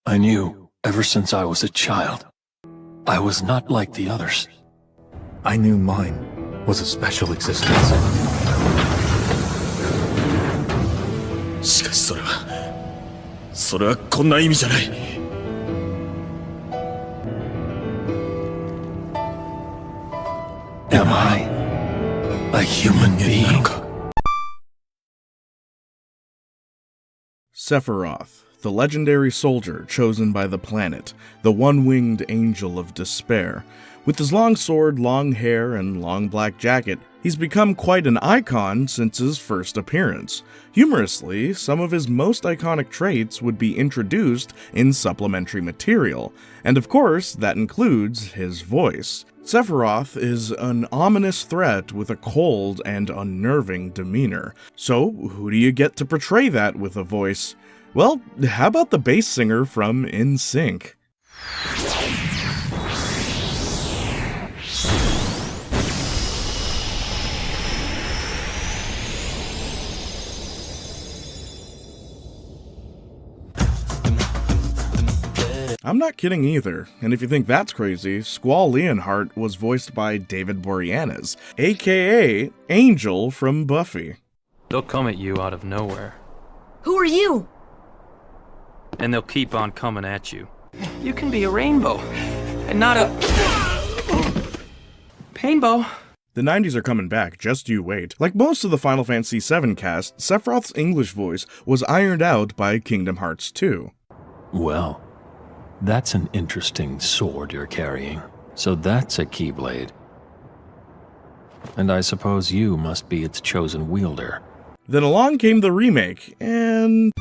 I knew, ever since I was a child, I was not like the others. I knew mine was a special existence. しかしそれはこんな意味じゃない。Am I a human being? Sephiroth, the legendary soldier chosen by the planet, the one-winged angel of despair. With his long sword, long hair, and long black jacket, he's become quite an icon since his first appearance. Humorously, some of his most iconic traits would be introduced in supplementary material, and of course, that includes his voice. Sephiroth is an ominous threat with a cold and unnerving demeanor. So, who do you get to portray that with a voice? Well, how about the bass singer from NSYNC? I'm not kidding either, and if you think that's crazy, Squall Leonhart was voiced by David Boreanaz, aka Angel from Buffy. They'll come at you out of nowhere. Who are you? And they'll keep on coming at you. You can be a rainbow, and not a... painbow. The 90s are coming back, just you wait. Like most of the Final Fantasy VII cast, Sephiroth's English voice was ironed out by Kingdom Hearts 2. Well, that's an interesting sword you're carrying. So that's a Keyblade. And I suppose you must be its chosen wielder. Then along came the remake, and...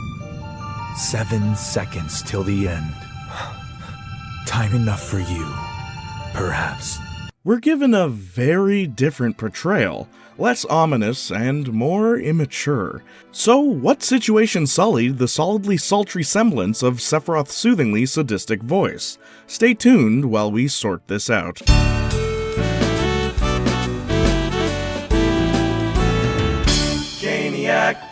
7 seconds till the end. Time enough for you, perhaps. We're given a very different portrayal, less ominous and more immature. So what situation sullied the solidly sultry semblance of Sephiroth's soothingly sadistic voice? Stay tuned while we sort this out. Jaynalysis.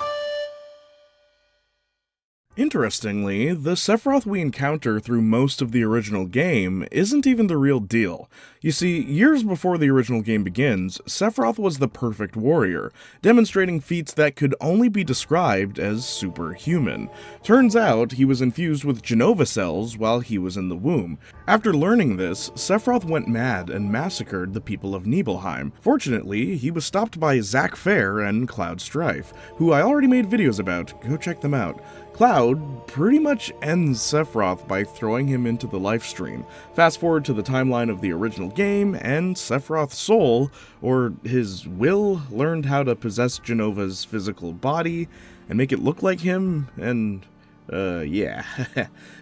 Interestingly, the Sephiroth we encounter through most of the original game isn't even the real deal. You see, years before the original game begins, Sephiroth was the perfect warrior, demonstrating feats that could only be described as superhuman. Turns out, he was infused with Jenova cells while he was in the womb. After learning this, Sephiroth went mad and massacred the people of Nibelheim. Fortunately, he was stopped by Zack Fair and Cloud Strife, who I already made videos about, go check them out. Cloud pretty much ends Sephiroth by throwing him into the lifestream. Fast forward to the timeline of the original game, and Sephiroth's soul, or his will, learned how to possess Jenova's physical body and make it look like him, and yeah.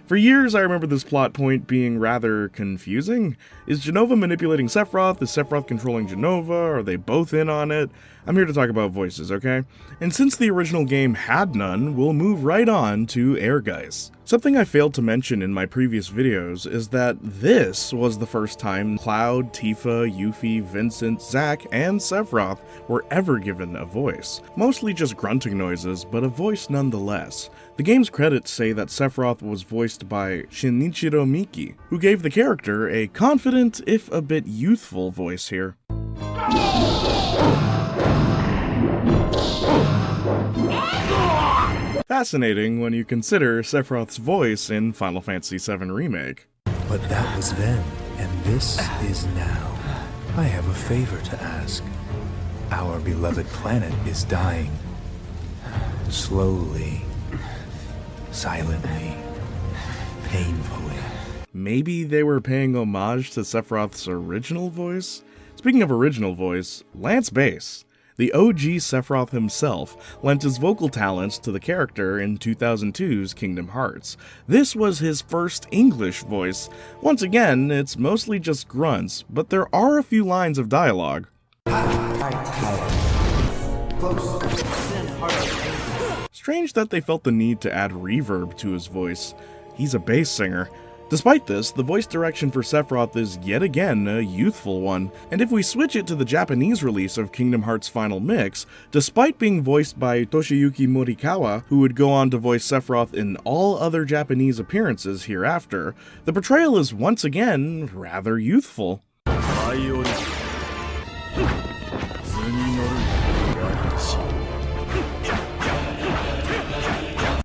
For years, I remember this plot point being rather confusing. Is Jenova manipulating Sephiroth? Is Sephiroth controlling Jenova? Are they both in on it? I'm here to talk about voices, okay? And since the original game had none, we'll move right on to Ehrgeiz. Something I failed to mention in my previous videos is that this was the first time Cloud, Tifa, Yuffie, Vincent, Zack, and Sephiroth were ever given a voice. Mostly just grunting noises, but a voice nonetheless. The game's credits say that Sephiroth was voiced by Shinichiro Miki, who gave the character a confident, if a bit youthful voice here. Fascinating when you consider Sephiroth's voice in Final Fantasy VII Remake. But that was then, and this is now. I have a favor to ask. Our beloved planet is dying. Slowly. Silently. Painfully. Maybe they were paying homage to Sephiroth's original voice? Speaking of original voice, Lance Bass, the OG Sephiroth himself, lent his vocal talents to the character in 2002's Kingdom Hearts. This was his first English voice. Once again, it's mostly just grunts, but there are a few lines of dialogue. Strange that they felt the need to add reverb to his voice. He's a bass singer. Despite this, the voice direction for Sephiroth is yet again a youthful one, and if we switch it to the Japanese release of Kingdom Hearts Final Mix, despite being voiced by Toshiyuki Morikawa, who would go on to voice Sephiroth in all other Japanese appearances hereafter, the portrayal is once again rather youthful.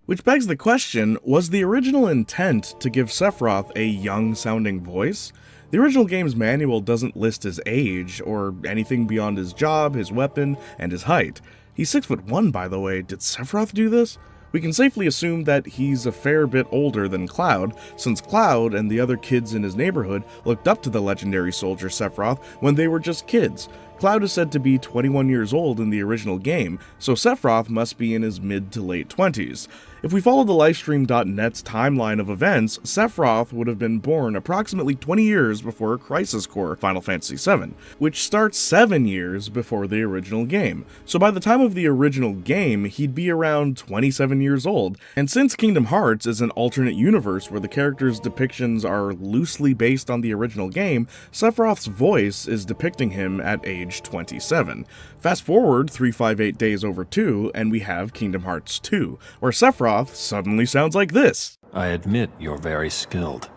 Which begs the question, was the original intent to give Sephiroth a young-sounding voice? The original game's manual doesn't list his age, or anything beyond his job, his weapon, and his height. He's 6'1", by the way. Did Sephiroth do this? We can safely assume that he's a fair bit older than Cloud, since Cloud and the other kids in his neighborhood looked up to the legendary soldier Sephiroth when they were just kids. Cloud is said to be 21 years old in the original game, so Sephiroth must be in his mid to late 20s. If we follow the Livestream.net's timeline of events, Sephiroth would have been born approximately 20 years before Crisis Core Final Fantasy VII, which starts 7 years before the original game. So by the time of the original game, he'd be around 27 years old. And since Kingdom Hearts is an alternate universe where the characters' depictions are loosely based on the original game, Sephiroth's voice is depicting him at age 27. Fast forward 358 days over 2, and we have Kingdom Hearts 2, where Sephiroth suddenly sounds like this. I admit you're very skilled,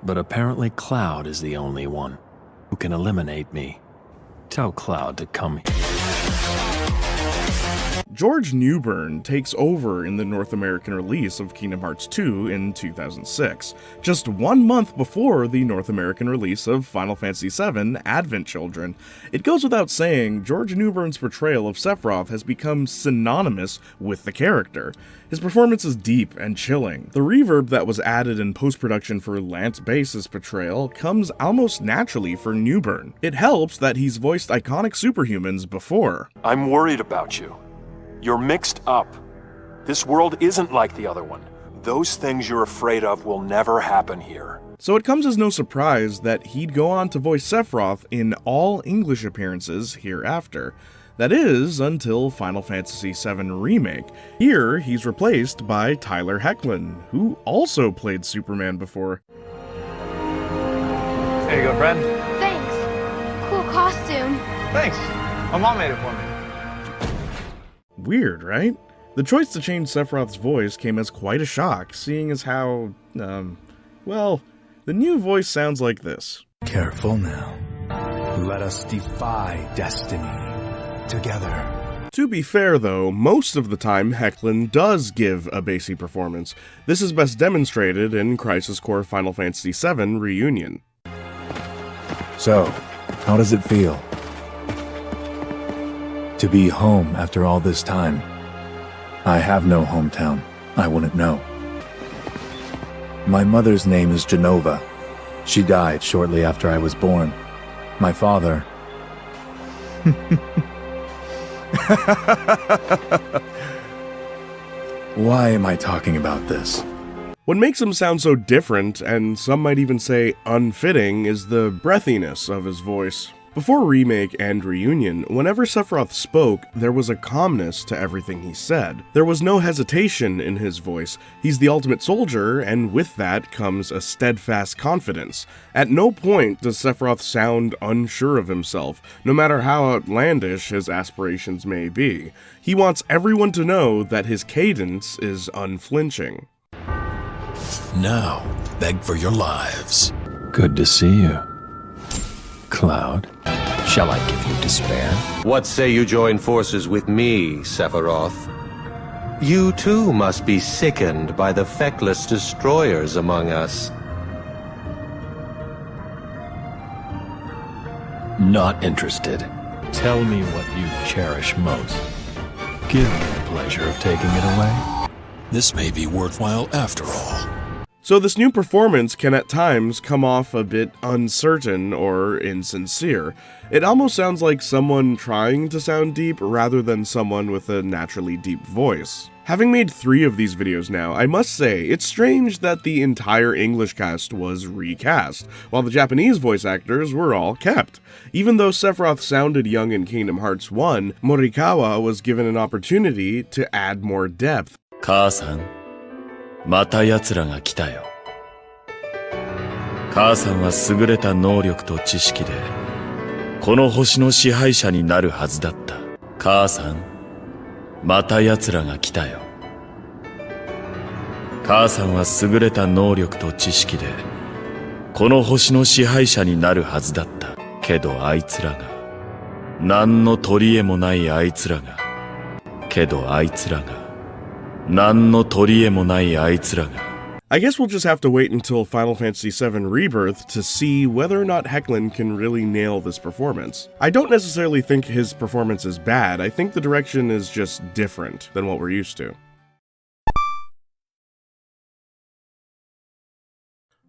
but apparently Cloud is the only one who can eliminate me. Tell Cloud to come here. George Newbern takes over in the North American release of Kingdom Hearts 2 in 2006, just 1 month before the North American release of Final Fantasy VII Advent Children. It goes without saying, George Newbern's portrayal of Sephiroth has become synonymous with the character. His performance is deep and chilling. The reverb that was added in post-production for Lance Bass's portrayal comes almost naturally for Newbern. It helps that he's voiced iconic superhumans before. I'm worried about you. You're mixed up. This world isn't like the other one. Those things you're afraid of will never happen here. So it comes as no surprise that he'd go on to voice Sephiroth in all English appearances hereafter. That is, until Final Fantasy VII Remake. Here, he's replaced by Tyler Hoechlin, who also played Superman before. There you go, friend. Thanks. Cool costume. Thanks. My mom made it for me. Weird, right? The choice to change Sephiroth's voice came as quite a shock, seeing as how, well, the new voice sounds like this. Careful now. Let us defy destiny together. To be fair though, most of the time Hoechlin does give a bassy performance. This is best demonstrated in Crisis Core Final Fantasy VII Reunion. So, how does it feel to be home after all this time? I have no hometown. I wouldn't know. My mother's name is Genova. She died shortly after I was born. My father... Why am I talking about this? What makes him sound so different, and some might even say unfitting, is the breathiness of his voice. Before Remake and Reunion, whenever Sephiroth spoke, there was a calmness to everything he said. There was no hesitation in his voice. He's the ultimate soldier, and with that comes a steadfast confidence. At no point does Sephiroth sound unsure of himself, no matter how outlandish his aspirations may be. He wants everyone to know that his cadence is unflinching. Now, beg for your lives. Good to see you, Cloud. Shall I give you despair? What say you join forces with me, Sephiroth? You too must be sickened by the feckless destroyers among us. Not interested. Tell me what you cherish most. Give me the pleasure of taking it away. This may be worthwhile after all. So this new performance can at times come off a bit uncertain or insincere. It almost sounds like someone trying to sound deep rather than someone with a naturally deep voice. Having made 3 of these videos now, I must say, it's strange that the entire English cast was recast, while the Japanese voice actors were all kept. Even though Sephiroth sounded young in Kingdom Hearts 1, Morikawa was given an opportunity to add more depth. 母さん、また奴らが来たよ。母さんは優れた能力と知識でこの星の支配者になるはずだった。母さん、また奴らが来たよ。母さんは優れた能力と知識でこの星の支配者になるはずだった。けどあいつらが、何の取り柄もないあいつらが、何の取り柄もないあいつらが。I guess we'll just have to wait until Final Fantasy VII Rebirth to see whether or not Hecklin can really nail this performance. I don't necessarily think his performance is bad, I think the direction is just different than what we're used to.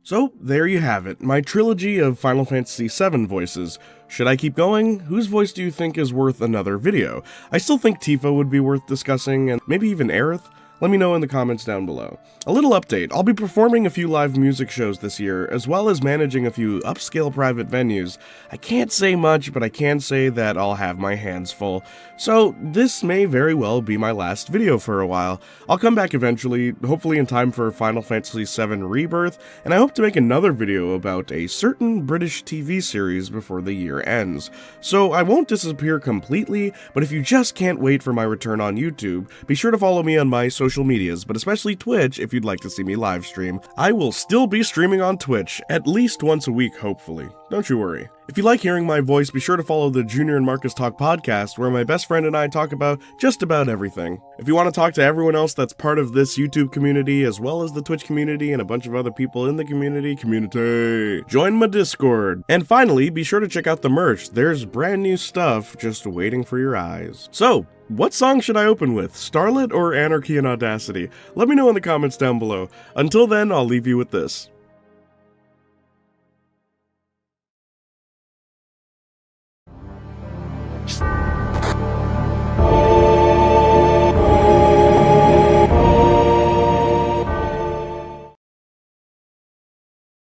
So, there you have it, my trilogy of Final Fantasy VII voices. Should I keep going? Whose voice do you think is worth another video? I still think Tifa would be worth discussing, and maybe even Aerith? Let me know in the comments down below. A little update, I'll be performing a few live music shows this year, as well as managing a few upscale private venues. I can't say much, but I can say that I'll have my hands full. So this may very well be my last video for a while. I'll come back eventually, hopefully in time for Final Fantasy VII Rebirth, and I hope to make another video about a certain British TV series before the year ends. So I won't disappear completely, but if you just can't wait for my return on YouTube, be sure to follow me on my social medias, but especially Twitch if you'd like to see me live stream. I will still be streaming on Twitch, at least once a week, hopefully. Don't you worry. If you like hearing my voice, be sure to follow the Junior and Marcus Talk podcast, where my best friend and I talk about just about everything. If you want to talk to everyone else that's part of this YouTube community, as well as the Twitch community and a bunch of other people in the community, join my Discord. And finally, be sure to check out the merch. There's brand new stuff just waiting for your eyes. So, what song should I open with? Starlit or Anarchy and Audacity? Let me know in the comments down below. Until then, I'll leave you with this.